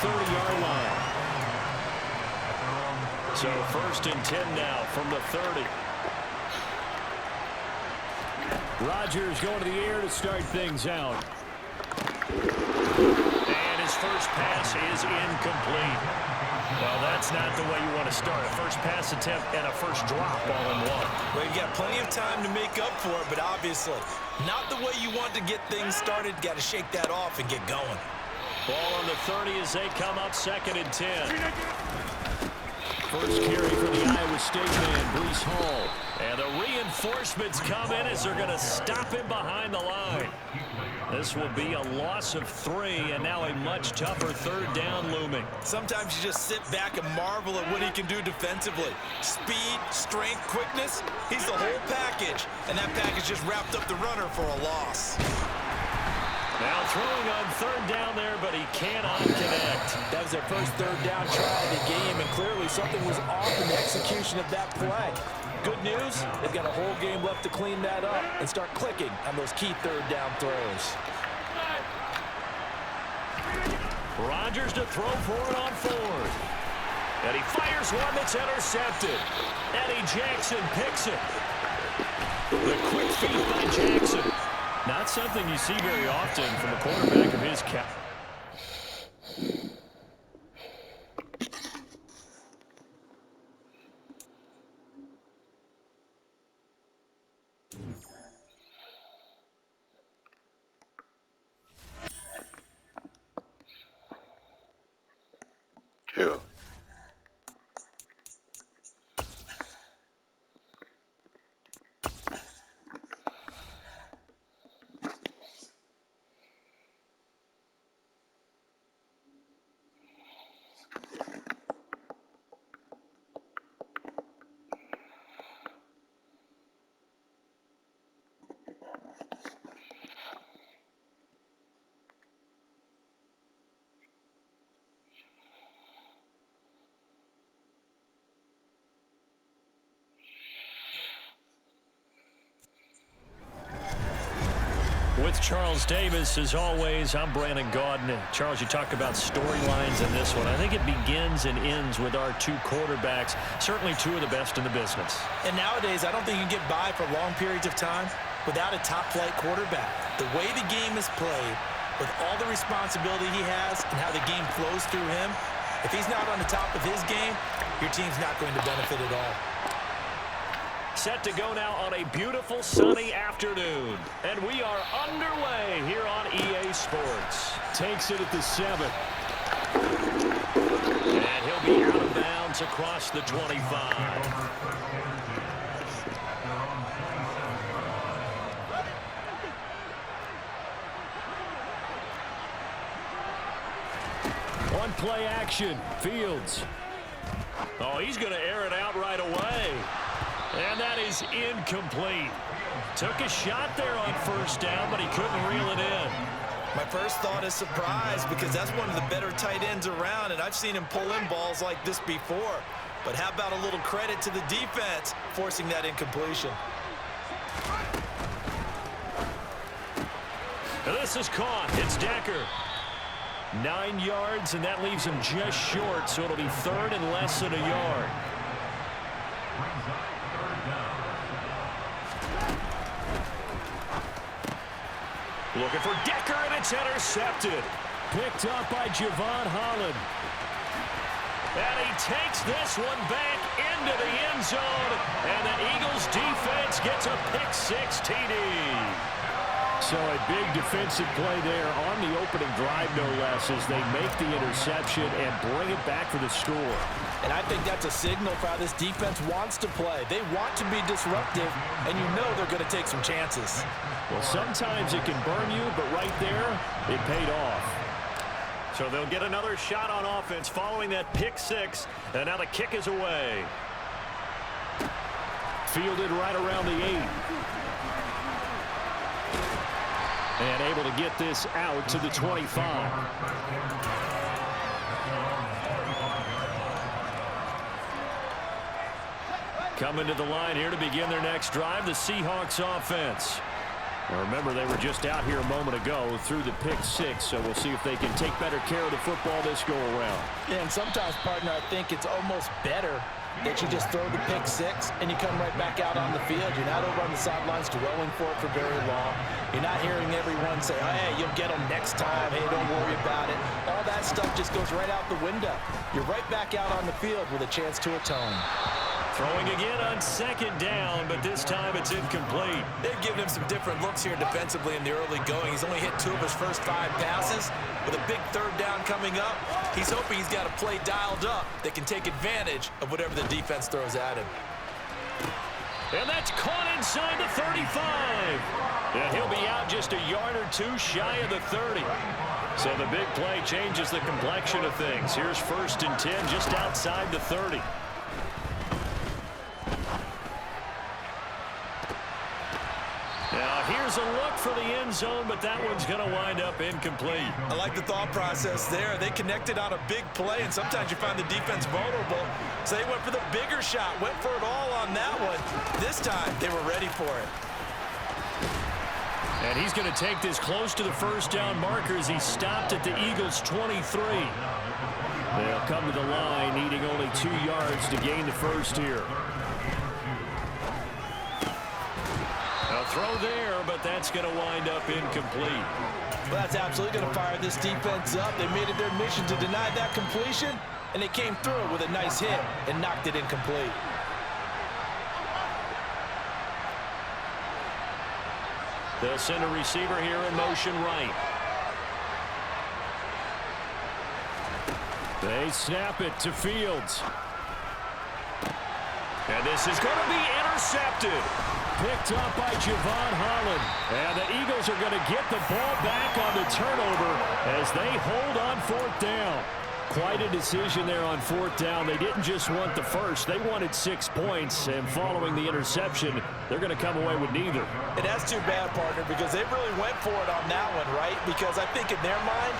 30-yard line. So 1st and 10 now from the 30. Rodgers going to the air to start things out. And his first pass is incomplete. Well, that's not the way you want to start. A first pass attempt and a first drop all in one. Well, you've got plenty of time to make up for it, but obviously not the way you want to get things started. Got to shake that off and get going. Ball on the 30 as they come up 2nd and 10. First carry for the Iowa State man, Breece Hall. And the reinforcements come in as they're going to stop him behind the line. This will be a loss of 3, and now a much tougher 3rd down looming. Sometimes you just sit back and marvel at what he can do defensively. Speed, strength, quickness, he's the whole package. And that package just wrapped up the runner for a loss. Now throwing on 3rd down there, but he cannot connect. That was their first 3rd down try of the game, and clearly something was off in the execution of that play. Good news, they've got a whole game left to clean that up and start clicking on those key 3rd down throws. Rodgers to throw for it on 4th. And he fires one that's intercepted. Eddie Jackson picks it. The quick feed by Jackson. Not something you see very often from a quarterback of his caliber. Two. With Charles Davis, as always, I'm Brandon Gaudin. Charles, you talk about storylines in this one. I think it begins and ends with our 2 quarterbacks, certainly 2 of the best in the business. And nowadays, I don't think you can get by for long periods of time without a top-flight quarterback. The way the game is played, with all the responsibility he has and how the game flows through him, if he's not on the top of his game, your team's not going to benefit at all. Set to go now on a beautiful sunny afternoon. And we are underway here on EA Sports. Takes it at the 7. And he'll be out of bounds across the 25. On play action, Fields. Oh, he's going to air it out right away. And that is incomplete. Took a shot there on 1st down, but he couldn't reel it in. My first thought is surprise because that's one of the better tight ends around, and I've seen him pull in balls like this before. But how about a little credit to the defense forcing that incompletion? This is caught. It's Decker. 9 yards, and that leaves him just short, so it'll be 3rd and less than a yard. Looking for Decker, and it's intercepted. Picked up by Javon Holland. And he takes this one back into the end zone. And the Eagles defense gets a pick-6 TD. So a big defensive play there on the opening drive, no less, as they make the interception and bring it back for the score. And I think that's a signal for how this defense wants to play. They want to be disruptive, and you know they're going to take some chances. Well, sometimes it can burn you, but right there, it paid off. So they'll get another shot on offense following that pick-6, and now the kick is away. Fielded right around the 8. And able to get this out to the 25. Coming to the line here to begin their next drive, the Seahawks offense. Now remember, they were just out here a moment ago through the pick six, so we'll see if they can take better care of the football this go-around. Yeah, and sometimes, partner, I think it's almost better that you just throw the pick six and you come right back out on the field. You're not over on the sidelines dwelling for it for very long. You're not hearing everyone say, oh, hey, you'll get them next time. Hey, don't worry about it. All that stuff just goes right out the window. You're right back out on the field with a chance to atone. Throwing again on second down, but this time it's incomplete. They've given him some different looks here defensively in the early going. He's only hit 2 of his first 5 passes. With a big third down coming up, he's hoping he's got a play dialed up that can take advantage of whatever the defense throws at him. And that's caught inside the 35. And he'll be out just a yard or two shy of the 30. So the big play changes the complexion of things. Here's 1st and 10 just outside the 30. Now here's a look for the end zone, but that one's going to wind up incomplete. I like the thought process there. They connected on a big play, and sometimes you find the defense vulnerable. So they went for the bigger shot, went for it all on that one. This time, they were ready for it. And he's going to take this close to the first down marker as he stopped at the Eagles' 23. They'll come to the line, needing only 2 yards to gain the first here. A throw there, but that's going to wind up incomplete. Well, that's absolutely going to fire this defense up. They made it their mission to deny that completion, and they came through with a nice hit and knocked it incomplete. They'll send a receiver here in motion right. They snap it to Fields. And this is going to be intercepted. Picked up by Javon Holland. And the Eagles are going to get the ball back on the turnover as they hold on 4th down. Quite a decision there on 4th down. They didn't just want the first. They wanted 6 points. And following the interception, they're going to come away with neither. And that's too bad, partner, because they really went for it on that one, right? Because I think in their mind,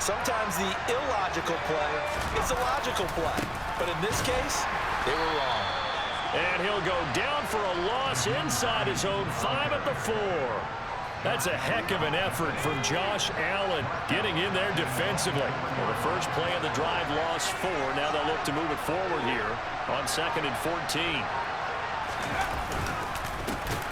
sometimes the illogical play is a logical play. But in this case, they were wrong. And he'll go down for a loss inside his own 5 at the 4. That's a heck of an effort from Josh Allen getting in there defensively. Well, the first play of the drive lost 4. Now they'll look to move it forward here on 2nd and 14.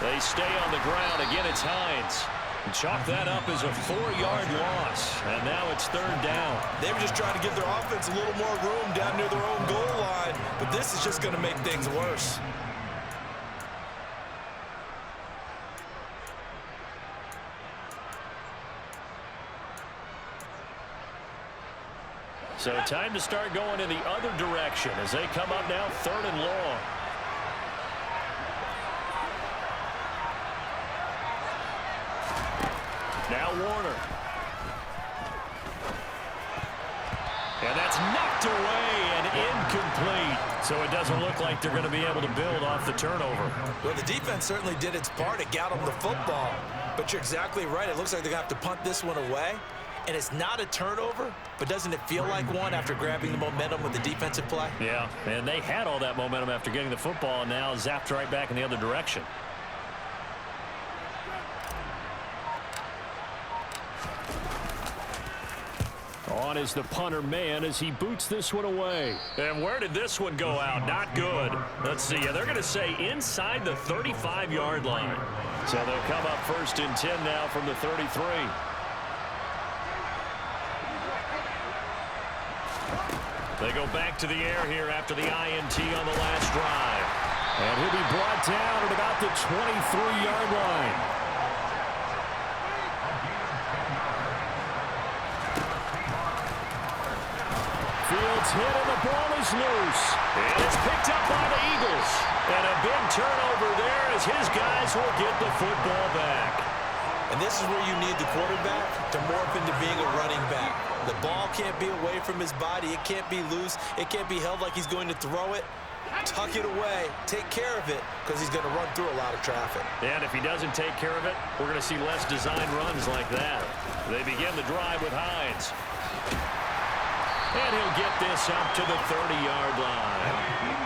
They stay on the ground. Again, it's Hines. And chalk that up as a 4-yard loss. And now it's 3rd down. They were just trying to give their offense a little more room down near their own goal line. But this is just going to make things worse. So time to start going in the other direction as they come up now 3rd and long. Now Warner. And that's knocked away and incomplete. So it doesn't look like they're going to be able to build off the turnover. Well, the defense certainly did its part. It got them the football. But you're exactly right. It looks like they're going to have to punt this one away. And it's not a turnover, but doesn't it feel like one after grabbing the momentum with the defensive play? Yeah, and they had all that momentum after getting the football and now zapped right back in the other direction. On is the punter man as he boots this one away. And where did this one go out? Not good. Let's see. They're going to say inside the 35-yard line. So they'll come up 1st and 10 now from the 33. They go back to the air here after the INT on the last drive. And he'll be brought down at about the 23-yard line. Fields hit and the ball is loose. And it's picked up by the Eagles. And a big turnover there as his guys will get the football back. And this is where you need the quarterback to morph into being a running back. The ball can't be away from his body. It can't be loose. It can't be held like he's going to throw it. Tuck it away. Take care of it because he's going to run through a lot of traffic. And if he doesn't take care of it, we're going to see less design runs like that. They begin the drive with Hines. And he'll get this up to the 30-yard line.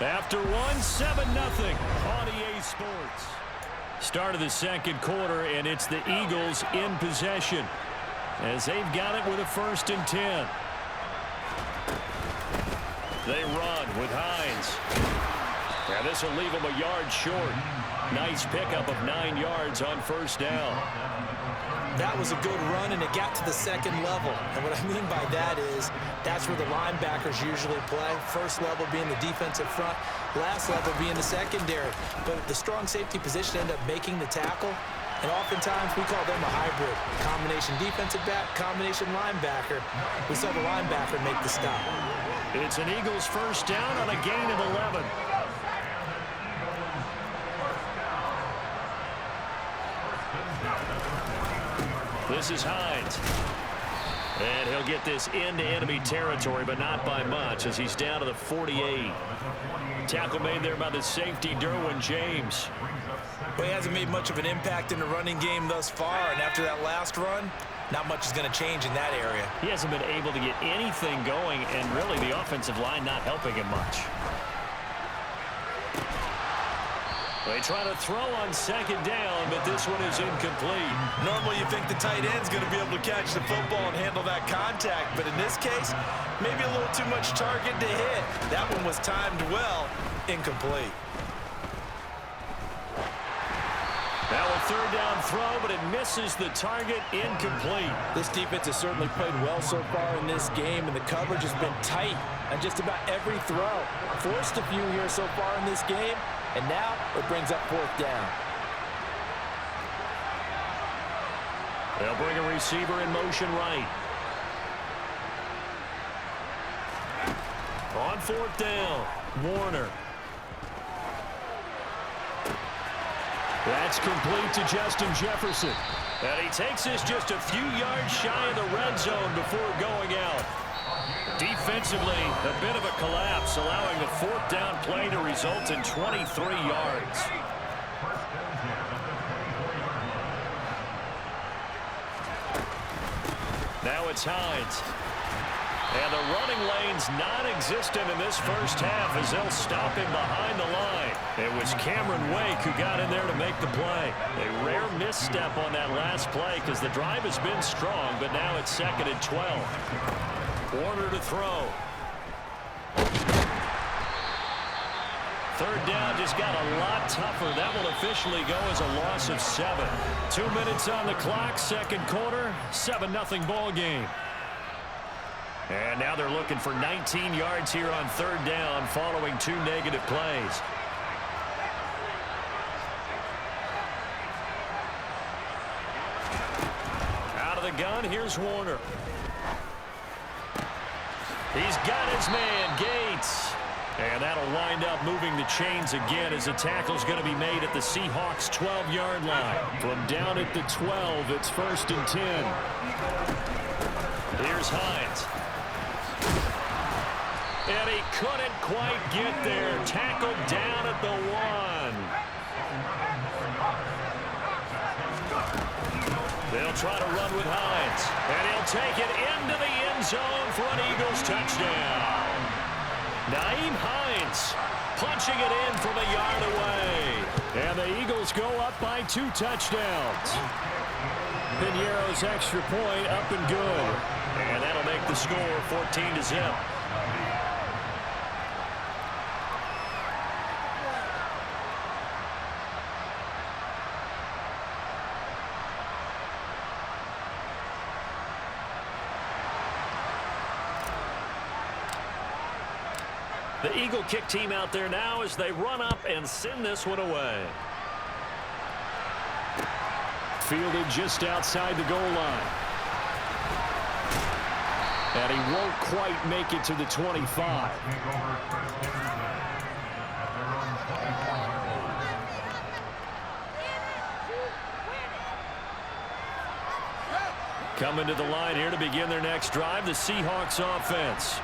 After one, 7-0 on EA Sports. Start of the second quarter, and it's the Eagles in possession as they've got it with a 1st and 10. They run with Hines. And this will leave them a yard short. Nice pickup of 9 yards on 1st down. That was a good run, and it got to the second level. And what I mean by that is that's where the linebackers usually play. First level being the defensive front, last level being the secondary. But the strong safety position ended up making the tackle. And oftentimes we call them a hybrid. Combination defensive back, combination linebacker. We saw the linebacker make the stop. It's an Eagles 1st down on a gain of 11. This is Hines. And he'll get this into enemy territory, but not by much as he's down to the 48. Tackle made there by the safety, Derwin James. Well, he hasn't made much of an impact in the running game thus far, and after that last run, not much is going to change in that area. He hasn't been able to get anything going, and really the offensive line not helping him much. They try to throw on 2nd down, but this one is incomplete. Normally you think the tight end's going to be able to catch the football and handle that contact, but in this case, maybe a little too much target to hit. That one was timed well, incomplete. Now a 3rd down throw, but it misses the target, incomplete. This defense has certainly played well so far in this game, and the coverage has been tight on just about every throw. Forced a few here so far in this game, and now it brings up 4th down. They'll bring a receiver in motion right. On 4th down, Warner. That's complete to Justin Jefferson. And he takes this just a few yards shy of the red zone before going out. Defensively, a bit of a collapse, allowing the 4th down play to result in 23 yards. Now it's Hines. And the running lane's non-existent in this 1st half as they'll stop him behind the line. It was Cameron Wake who got in there to make the play. A rare misstep on that last play because the drive has been strong, but now it's 2nd and 12. Warner to throw. 3rd down just got a lot tougher. That will officially go as a loss of 7. 2 minutes on the clock, 2nd quarter, 7-0 ball game. And now they're looking for 19 yards here on 3rd down following 2 negative plays. Out of the gun, here's Warner. He's got his man, Gates. And that'll wind up moving the chains again as the tackle's going to be made at the Seahawks' 12-yard line. From down at the 12, it's 1st and 10. Here's Hines. And he couldn't quite get there. Tackled down at the 1. They'll try to run with Hines. And he'll take it into the end zone for an Eagles touchdown. Nyheim Hines punching it in from a yard away. And the Eagles go up by 2 touchdowns. Piñeiro's extra point up and good. And that'll make the score 14-0. The Eagle kick team out there now as they run up and send this one away. Fielded just outside the goal line. And he won't quite make it to the 25. Coming to the line here to begin their next drive, the Seahawks offense.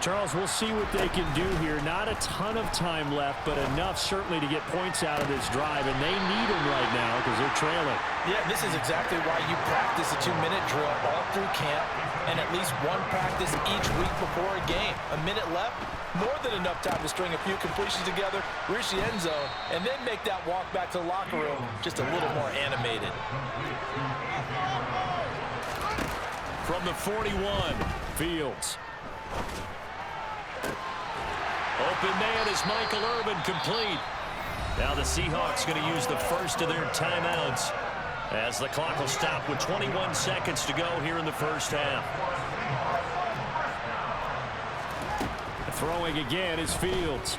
Charles, we'll see what they can do here. Not a ton of time left, but enough certainly to get points out of this drive, and they need them right now because they're trailing. Yeah, this is exactly why you practice a 2-minute drill all through camp. and at least one practice each week before a game. A minute left, more than enough time to string a few completions together, reach the end zone, and then make that walk back to the locker room just a little more animated. From the 41, Fields. Open man is Michael Irvin, complete. Now the Seahawks going to use the first of their timeouts as the clock will stop with 21 seconds to go here in the first half. Throwing again is Fields.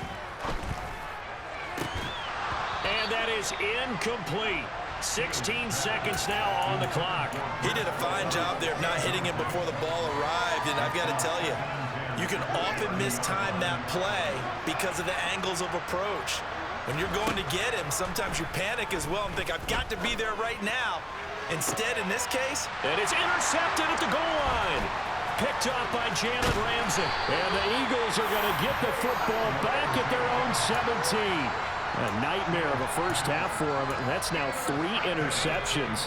And that is incomplete. 16 seconds now on the clock. He did a fine job there of not hitting him before the ball arrived, and I've got to tell you, you can often mistime that play because of the angles of approach. When you're going to get him, sometimes you panic as well and think, I've got to be there right now. Instead, in this case, and it's intercepted at the goal line. Picked up by Jalen Ramsey. And the Eagles are going to get the football back at their own 17. A nightmare of a first half for him. That's now 3 interceptions.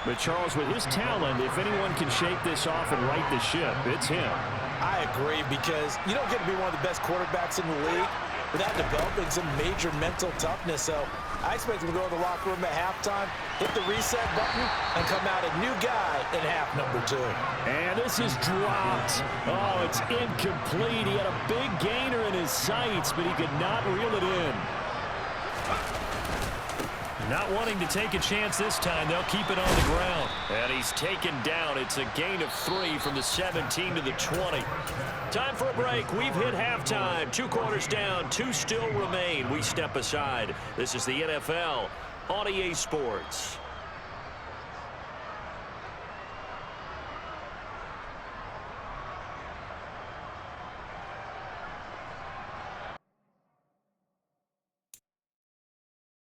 But Charles, with his talent, if anyone can shake this off and right the ship, it's him. I agree, because you don't get to be one of the best quarterbacks in the league without developing some major mental toughness. So I expect him to go to the locker room at halftime, hit the reset button, and come out a new guy in half number 2. And this is dropped. Oh, it's incomplete. He had a big gainer in his sights, but he could not reel it in. Not wanting to take a chance this time, they'll keep it on the ground. And he's taken down. It's a gain of 3 from the 17 to the 20. Time for a break. We've hit halftime. 2 quarters down, 2 still remain. We step aside. This is the NFL on EA Sports.